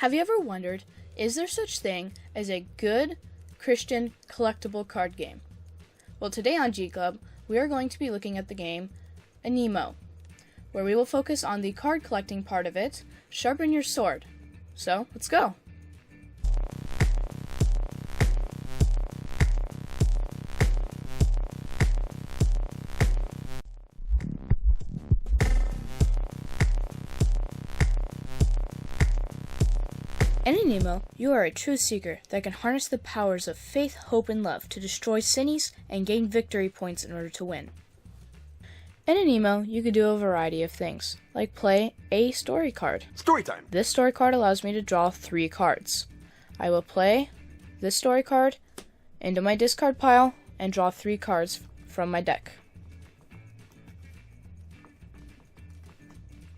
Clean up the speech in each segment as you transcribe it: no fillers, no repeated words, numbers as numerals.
Have you ever wondered, is there such thing as a good Christian collectible card game? Well, today on G Club, we are going to be looking at the game Animo, where we will focus on the card collecting part of it, sharpen your sword. So, let's go! In Animo, you are a true seeker that can harness the powers of faith, hope, and love to destroy sinnies and gain victory points in order to win. In Animo, you can do a variety of things, like play a story card. Story time! This story card allows me to draw 3 cards. I will play this story card into my discard pile and draw 3 cards from my deck.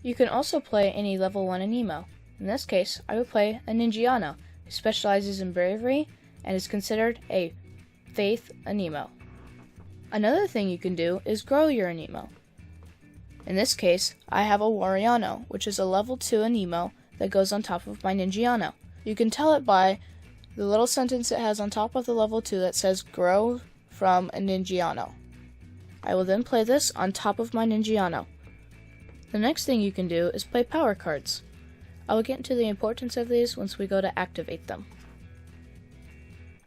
You can also play any level 1 Animo. In this case, I would play a Ninjiano, who specializes in bravery and is considered a faith Animo. Another thing you can do is grow your Animo. In this case, I have a Wariano, which is a level 2 Animo that goes on top of my Ninjiano. You can tell it by the little sentence it has on top of the level 2 that says grow from a Ninjiano. I will then play this on top of my Ninjiano. The next thing you can do is play power cards. I will get into the importance of these once we go to activate them.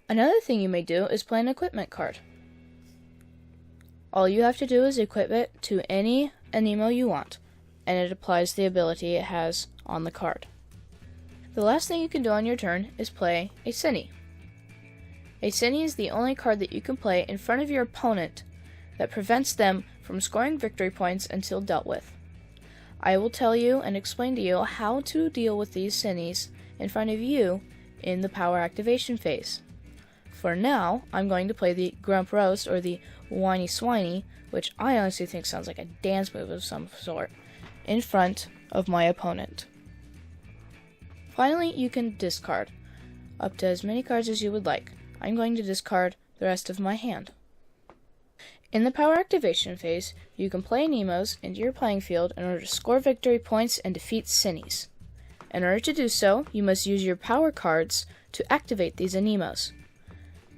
Another thing you may do is play an equipment card. All you have to do is equip it to any Animo you want, and it applies the ability it has on the card. The last thing you can do on your turn is play a Sinny. A Sinny is the only card that you can play in front of your opponent that prevents them from scoring victory points until dealt with. I will tell you and explain to you how to deal with these Sinnies in front of you in the power activation phase. For now, I'm going to play the Grump Roast, or the Whiny Swiney, which I honestly think sounds like a dance move of some sort, in front of my opponent. Finally, you can discard up to as many cards as you would like. I'm going to discard the rest of my hand. In the power activation phase, you can play Animos into your playing field in order to score victory points and defeat Sinnies. In order to do so, you must use your power cards to activate these Animos.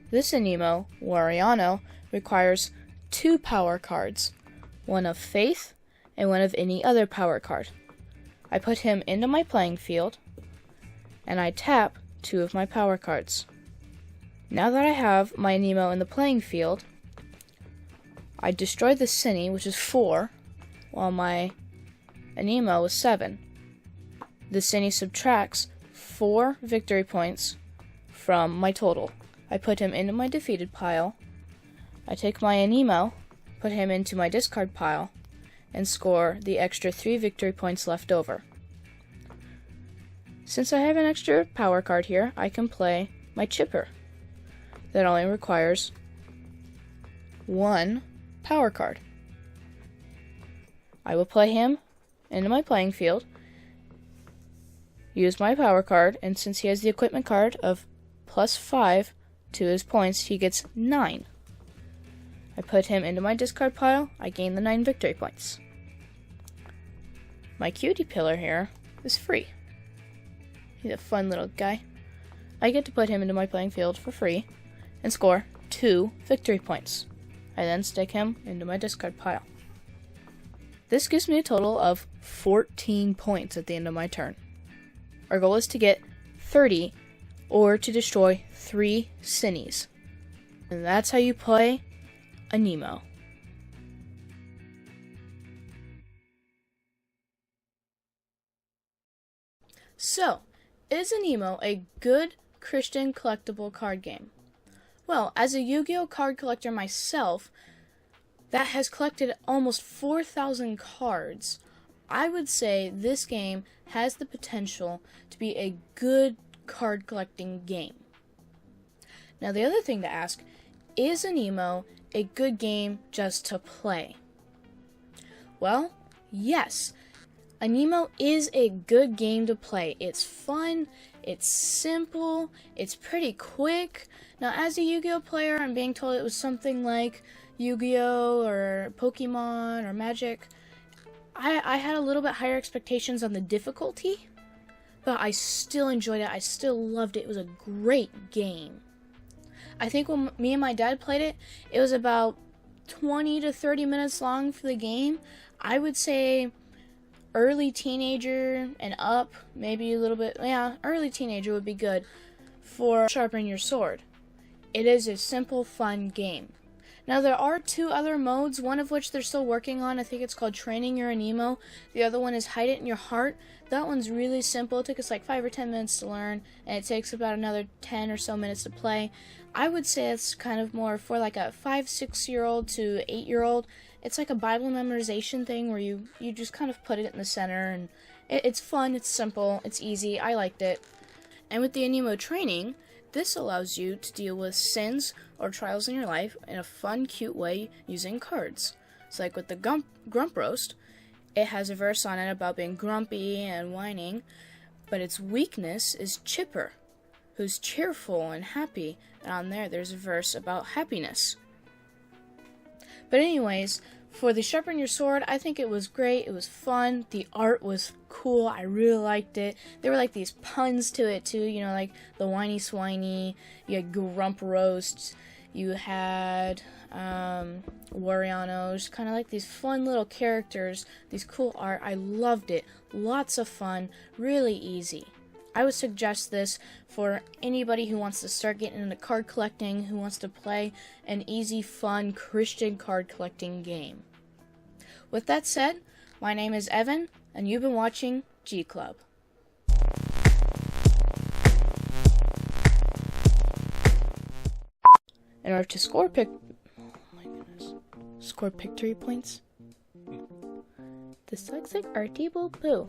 This Animo, Wariano, requires 2 power cards, one of Faith and one of any other power card. I put him into my playing field, and I tap 2 of my power cards. Now that I have my Animo in the playing field, I destroy the Sinny, which is 4, while my Animo is 7. The Sinny subtracts 4 victory points from my total. I put him into my defeated pile. I take my Animo, put him into my discard pile, and score the extra 3 victory points left over. Since I have an extra power card here, I can play my Chipper. That only requires 1 power card. I will play him into my playing field, use my power card, and since he has the equipment card of +5 to his points, he gets 9. I put him into my discard pile, I gain the 9 victory points. My cutie pillar here is free. He's a fun little guy. I get to put him into my playing field for free and score 2 victory points. I then stick him into my discard pile. This gives me a total of 14 points at the end of my turn. Our goal is to get 30 or to destroy 3 Sinnies. And that's how you play Animo. So, is Animo a good Christian collectible card game? Well, as a Yu-Gi-Oh card collector myself, that has collected almost 4,000 cards, I would say this game has the potential to be a good card collecting game. Now, the other thing to ask, is Animo a good game just to play? Well, yes. Animo is a good game to play. It's fun, it's simple, it's pretty quick. Now, as a Yu-Gi-Oh player, I'm being told it was something like Yu-Gi-Oh or Pokemon or Magic. I had a little bit higher expectations on the difficulty, but I still enjoyed it. I still loved it. It was a great game. I think when me and my dad played it, it was about 20 to 30 minutes long for the game. I would say early teenager and up, maybe a little bit, yeah, early teenager would be good for Sharpen Your Sword. It is a simple, fun game. Now, there are 2 other modes, one of which they're still working on. I think it's called Training Your Animo. The other one is Hide It in Your Heart. That one's really simple. It took us like 5 or 10 minutes to learn, and it takes about another 10 or so minutes to play. I would say it's kind of more for like a 5-6-year-old to 8-year-old. It's like a Bible memorization thing where you just kind of put it in the center, and it's fun, it's simple, it's easy. I liked it. And with the Animo training, this allows you to deal with sins or trials in your life in a fun, cute way using cards. So like with the Grump Roast, it has a verse on it about being grumpy and whining, but its weakness is Chipper, who's cheerful and happy, and on there's a verse about happiness. But anyways, for the Sharpen Your Sword, I think it was great. It was fun. The art was cool. I really liked it. There were like these puns to it too, you know, like the whiny swiney. You had Grump Roasts. You had Warianos. Kind of like these fun little characters. These cool art. I loved it. Lots of fun. Really easy. I would suggest this for anybody who wants to start getting into card collecting, who wants to play an easy, fun Christian card collecting game. With that said, my name is Evan, and you've been watching G Club. In order to score victory points, dyslexic Artie will poo.